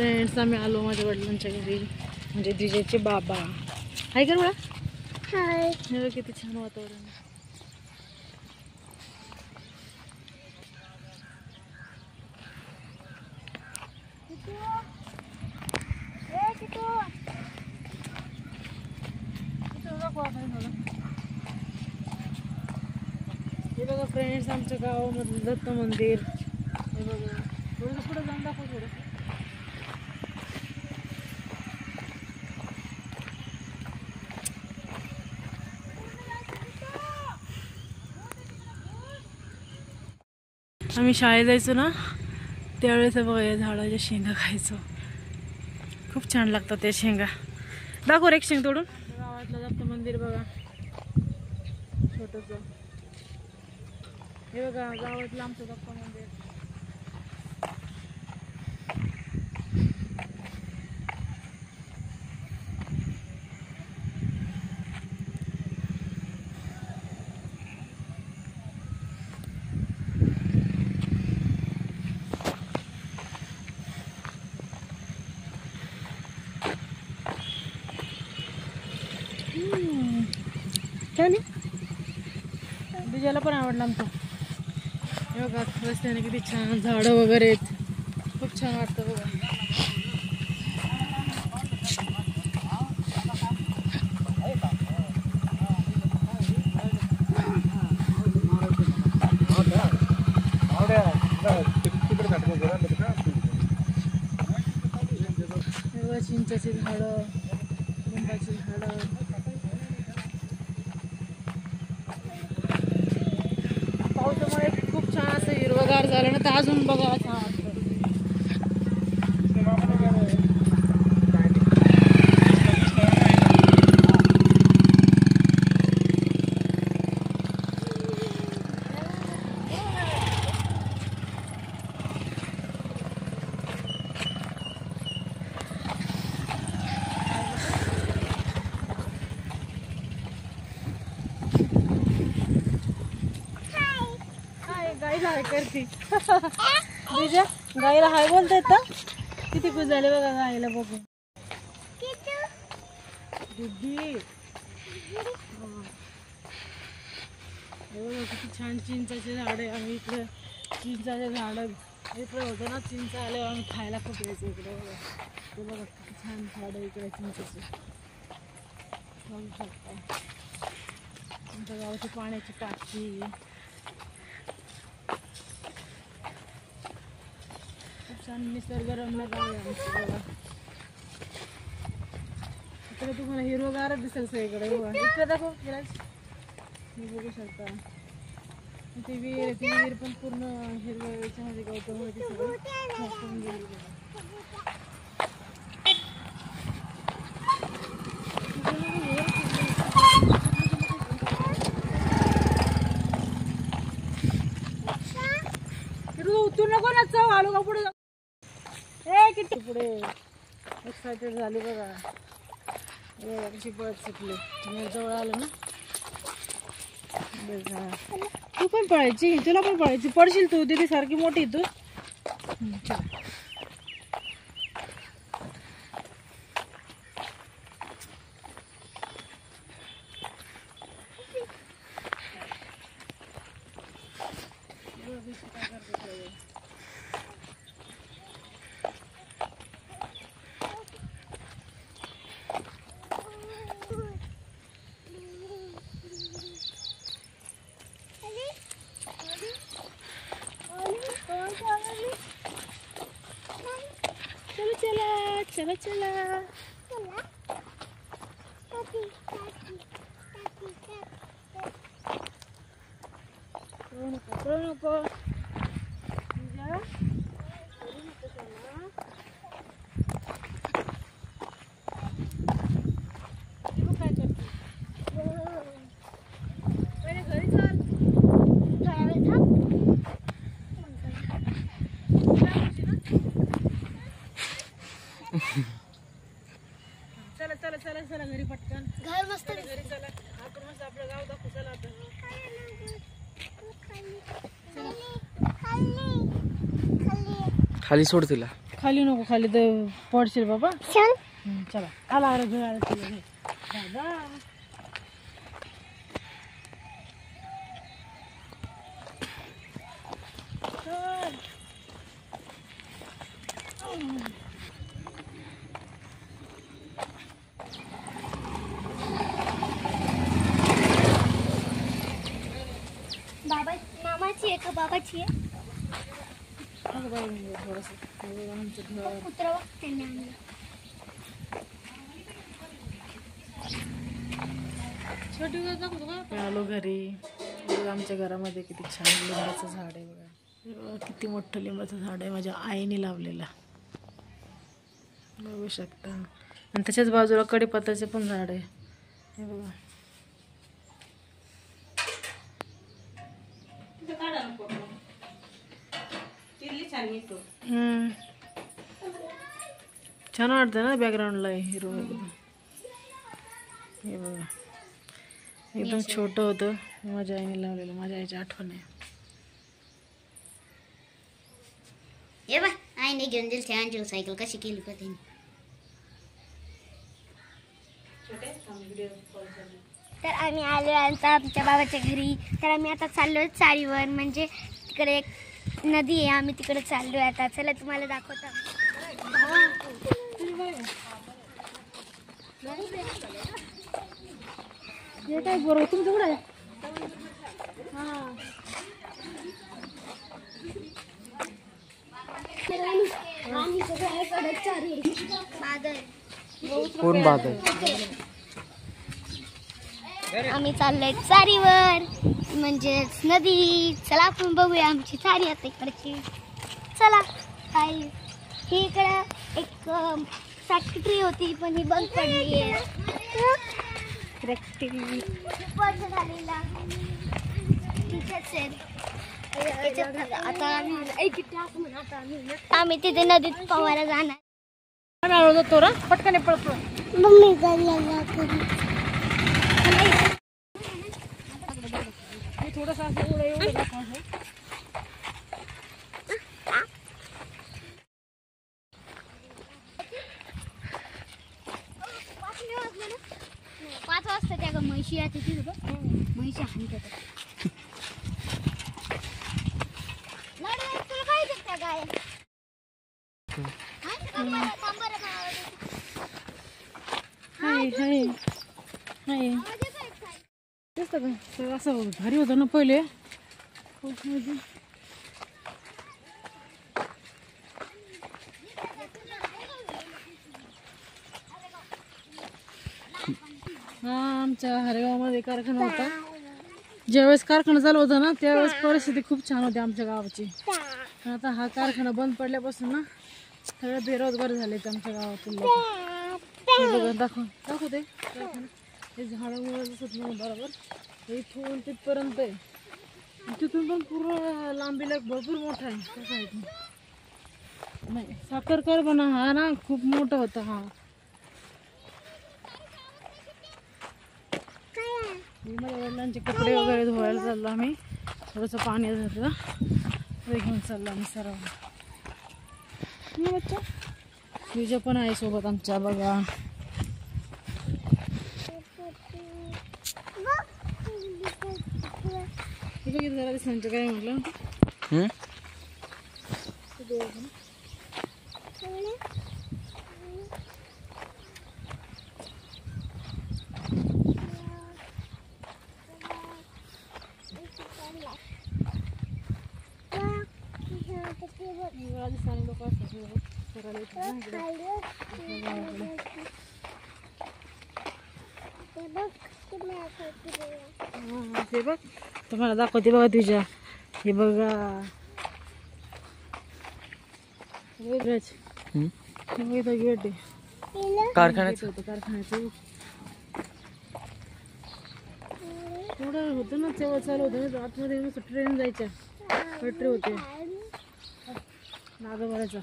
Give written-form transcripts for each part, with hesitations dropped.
Friends, आम्ही आलो माझ्या वडिलांच्या घरी, म्हणजे जिजेचे बाबा. हाय कर मला. हाय. किती छान वातावरण. हे बघा फ्रेंड्स, आमच्या गावामधलं दत्त मंदिर. हे बघा, थोडं पुढे जाऊन दाखव थोडं. आम्ही शाळेत जायचो ना त्यावेळेस बघा या झाडाच्या शेंगा खायचो. खूप छान लागतात त्या शेंगा. दाखव एक शेंग तोडून. गावातलं दत्त मंदिर बघा, छोटस. हे बघा गावातलं आमचं दत्त मंदिर. दिजाला पण आवडला आमचं. हे बघा रस्त्याने किती छान झाडं वगैरे आहेत. खूप छान वाटतं बघा. चिंचेची झाडं, लिंबाची झाडं. पावसामुळे खूप छान असं हिरवगार झालं ना, तर अजून बघा छान वाटतं. हाय करती दिजा, गाईला हाय बोलता येत. किती खुश झाले बघा गाईला बघून. दीदी किती छान चिंचाचे झाड आहे. आम्ही इकडे चिंचाचे झाड इकडे होतो ना, चिंच आल्यावर आम्ही खायला खूप यायचं इकडे. बघा ते बघा किती छान झाड आहे इकडे चिंचेचे. बघू शकता आमच्या गावाची पाण्याची टाकी. छान निसर्गरम्य गाव आहे आमचं बघा. इकडे तुम्हाला हिरवगारच दिसेल सगळीकडे. बघा इकडे दाखव विराज, मी बघू शकता. ती विहीर, ती विहीर पण पूर्ण हिरव्या याच्यामध्ये गवतामुळे ती सगळं झाकून गेली. उतरू नको ना, चव आलो का पुढे. किती पुढे एक्सायटेड झाली बघा. कशी पळत सुटली. जवळ आलं ना, तू पण पळायची, तुला पण पळायची. पडशील तू, दीदी सारखी मोठी तू. चला चला नको नको चला चला चला चला घरी पटकन. घर मस्त घरी चला. आपण मस्त आपलं गाव दाखवू. चला आता खाली सोड तिला. खाली नको, खाली तर पडशील बाबा. चला आला, अरे घे, अरे तुला घे दादा. बाबा मामाची आहे का बाबाची आहे? कुत्रा त्यांनी आणलं. आलो घरी. आमच्या घरामध्ये किती छान लिंबाचं झाड आहे बघा. किती मोठं लिंबाचं झाड आहे, माझ्या आईने लावलेलं, बघू शकता. आणि त्याच्याच बाजूला कडीपत्त्याचे पण झाड आहे, हे बघा. छान वाटतं ना बॅकग्राऊंडला हिरो. हे बघा एकदम छोटं होतं, माझ्या आईने लावलेलं. माझ्या आईची आठवण आहे. ये बा आईने घेऊन दिली ती अंजू सायकल कशी केली का त्यांनी. तर आम्ही आलो आता आमच्या बाबाच्या घरी. तर आम्ही आता चाललोय चारीवर, म्हणजे तिकडे एक नदी आहे, आम्ही तिकडे चाललोय आता. चला तुम्हाला दाखवतो. हे काय बरोबर तुमचं कुठं आहे? कोण बादल? आम्ही चाललोय चारीवर, म्हणजे नदी. चला आपण बघूया आमची चारी आता इकडची. चला. काय ही इकडं एक फॅक्टरी होती, पण ही बंद पडली आहे. आता आम्ही तिथे नदीत पवायला जाणार. पटकन पळतो. थोडंसं पाच वाजता त्या ग म्हशी आहे तिथे म्हशी हाणतात. तुला काय त्या गाय असं भारी होतं ना पहिले. हा आमच्या हरेगावमध्ये कारखाना होता. ज्यावेळेस कारखाना चालू होता ना त्यावेळेस परिस्थिती खूप छान होती आमच्या गावाची. आता हा कारखाना बंद पडल्यापासून ना सगळे बेरोजगार झाले आमच्या गावातील लोक. दाखवते कारखाना. हे झाडामुळे दिसत नाही बरोबर. इथून तिथपर्यंत आहे, तिथून पण पूर्ण लांबीला भरपूर मोठा आहे. कसं आहे नाही साखर कारखाना हा ना खूप मोठा होता. हा माझ्या वडिलांचे कपडे वगैरे धुवायला चाललो आम्ही. थोडंसं पाणी झालं ते घेऊन चाललो आम्ही सराव. बच्चा तुझ्या पण आहे सोबत आमच्या बघा. बघितलं जरा दिसण्याचं काय म्हटलं. लोक हे बघ तुम्हाला दाखवते बघा तुझ्या. हे बघा गेट कारखान्याचं होतं. कारखान्याचं थोडं होतं ना तेव्हा चालू होतं ना. आतमध्ये मस्त ट्रेन जायच्या फॅक्टरी होते नागोबाराचा.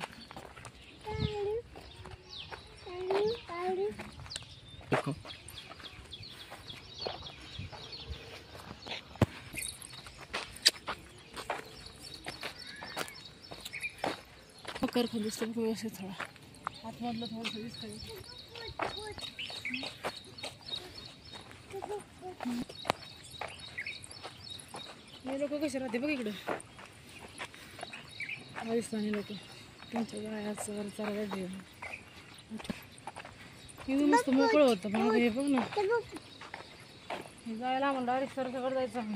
कारखाना दिसतो बघ व्यवस्थित थोडा आतमधलं थोडंसं दिसतंय. हे लोक कसे राहते बघ इकडं राजस्थानी लोक त्यांच्या गाया चालवायला जेवण इथून मस्त मोकळं होतं पण हे बघ ना हे जायला आम्हाला डायरेक्ट सरसकट जायचं आहे.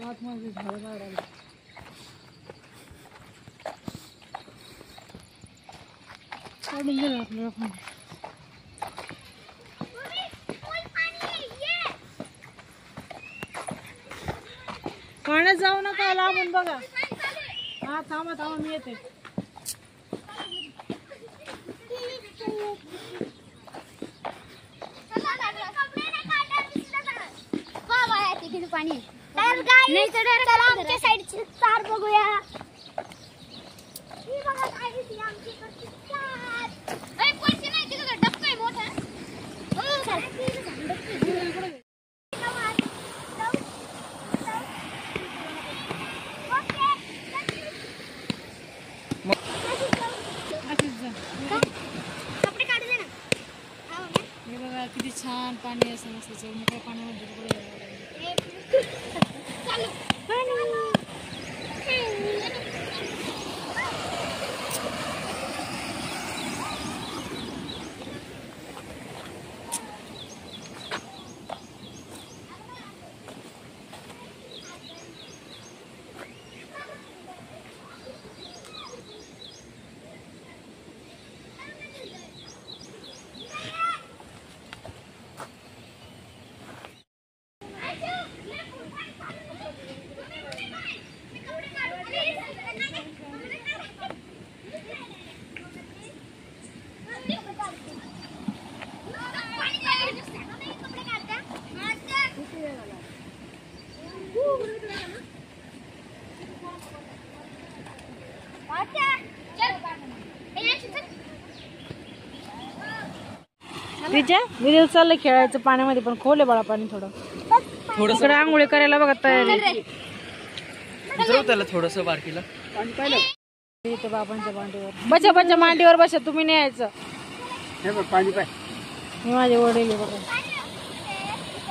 आतमध्ये झाडं लावायला काढून गेलं आपल्याला पण पाण्यात जाऊ नका लांबून बघा. हा थांबा थांबा मी येते. पाणी चला आमच्या साईडची चार बघूया. ही बघा काय दिसली आमची इकडची चार. ए पैसे नाही तिकडे डबका आहे मोठा. ओ चल कपडे काढू दे ना. हे बघा किती छान पाणी असं मस्त मोकळ्या पाण्यामध्ये विजय चाललंय खेळायचं पाण्यामध्ये पण खोल आहे बाळा पाणी थोडं थोडं आंघोळी करायला बघा तयारी त्याला थोडस बारकीला इथं बाबांच्या मांडीवर बचा बचा मांडीवर बसा तुम्ही नाही यायचं. पाणी पाय मी माझे वडील बघा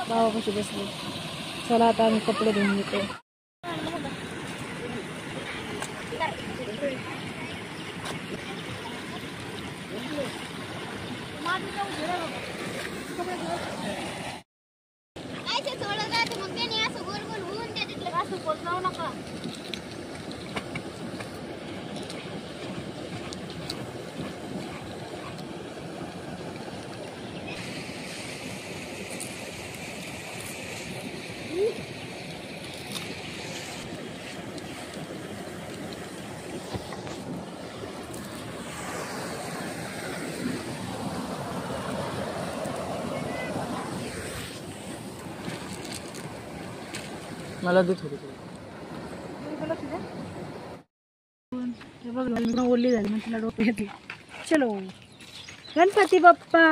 बाबा कशी बसले. चला आता आम्ही कपडे धुवून घेतो. मला दे थोडी. ओली झाली मग तिला डोकं घेतली. चलो गणपती बाप्पा.